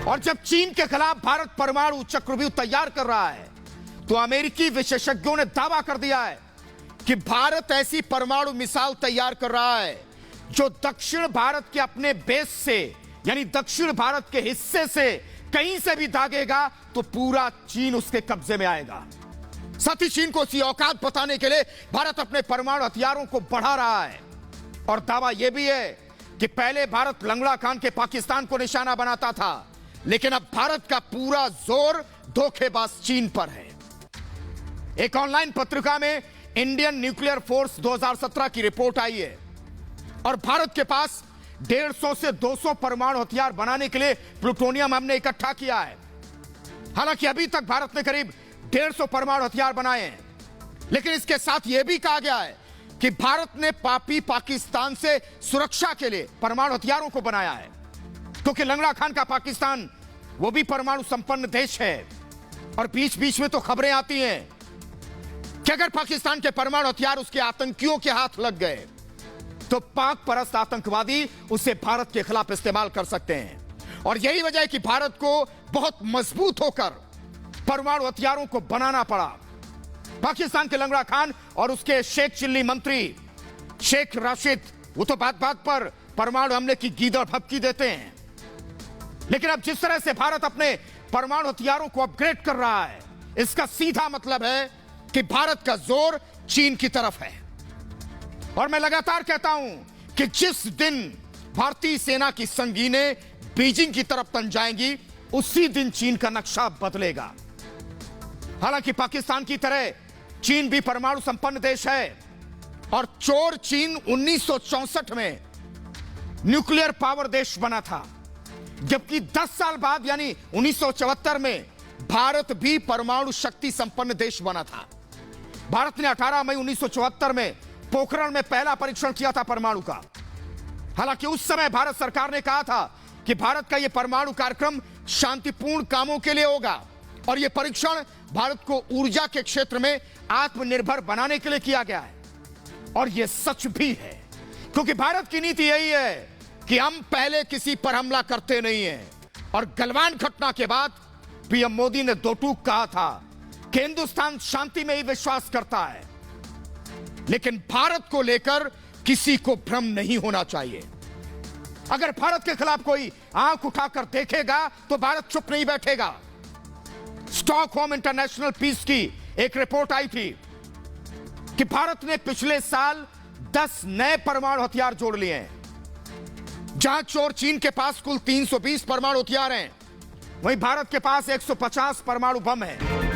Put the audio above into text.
और जब चीन के खिलाफ भारत परमाणु चक्रव्यूह तैयार कर रहा है तो अमेरिकी विशेषज्ञों ने दावा कर दिया है कि भारत ऐसी परमाणु मिसाइल तैयार कर रहा है जो दक्षिण भारत के अपने बेस से यानी दक्षिण भारत के हिस्से से कहीं से भी दागेगा तो पूरा चीन उसके कब्जे में आएगा। साथ ही चीन को उसकी औकात बताने के लिए भारत अपने परमाणु हथियारों को बढ़ा रहा है और दावा यह भी है कि पहले भारत लंगड़ा खान के पाकिस्तान को निशाना बनाता था, लेकिन अब भारत का पूरा जोर धोखेबाज चीन पर है। एक ऑनलाइन पत्रिका में इंडियन न्यूक्लियर फोर्स 2017 की रिपोर्ट आई है और भारत के पास 150 से 200 परमाणु हथियार बनाने के लिए प्लूटोनियम हमने इकट्ठा किया है। हालांकि अभी तक भारत ने करीब 150 परमाणु हथियार बनाए हैं, लेकिन इसके साथ यह भी कहा गया है कि भारत ने पापी पाकिस्तान से सुरक्षा के लिए परमाणु हथियारों को बनाया है, क्योंकि लंगड़ा खान का पाकिस्तान वो भी परमाणु संपन्न देश है। और बीच बीच में तो खबरें आती हैं कि अगर पाकिस्तान के परमाणु हथियार उसके आतंकियों के हाथ लग गए तो पाक परस्त आतंकवादी उसे भारत के खिलाफ इस्तेमाल कर सकते हैं। और यही वजह है कि भारत को बहुत मजबूत होकर परमाणु हथियारों को बनाना पड़ा। पाकिस्तान के लंगड़ा खान और उसके शेख चिल्ली मंत्री शेख राशिद वो तो बात बात पर परमाणु हमले की गीदड़ भभकी देते हैं, लेकिन अब जिस तरह से भारत अपने परमाणु हथियारों को अपग्रेड कर रहा है, इसका सीधा मतलब है कि भारत का जोर चीन की तरफ है। और मैं लगातार कहता हूं कि जिस दिन भारतीय सेना की संगीनें बीजिंग की तरफ तन जाएंगी उसी दिन चीन का नक्शा बदलेगा। हालांकि पाकिस्तान की तरह चीन भी परमाणु संपन्न देश है और चोर चीन 1964 में न्यूक्लियर पावर देश बना था, जबकि 10 साल बाद यानी 1974 में भारत भी परमाणु शक्ति संपन्न देश बना था। भारत ने 18 मई 1974 में पोखरण में पहला परीक्षण किया था परमाणु का। हालांकि उस समय भारत सरकार ने कहा था कि भारत का यह परमाणु कार्यक्रम शांतिपूर्ण कामों के लिए होगा और यह परीक्षण भारत को ऊर्जा के क्षेत्र में आत्मनिर्भर बनाने के लिए किया गया है। और यह सच भी है, क्योंकि भारत की नीति यही है कि हम पहले किसी पर हमला करते नहीं हैं। और गलवान घटना के बाद पीएम मोदी ने दो टूक कहा था कि हिंदुस्तान शांति में ही विश्वास करता है, लेकिन भारत को लेकर किसी को भ्रम नहीं होना चाहिए। अगर भारत के खिलाफ कोई आंख उठाकर देखेगा तो भारत चुप नहीं बैठेगा। स्टॉकहोम इंटरनेशनल पीस की एक रिपोर्ट आई थी कि भारत ने पिछले साल 10 नए परमाणु हथियार जोड़ लिए हैं। जहां चोर चीन के पास कुल 320 परमाणु हथियार हैं, वहीं भारत के पास 150 परमाणु बम हैं।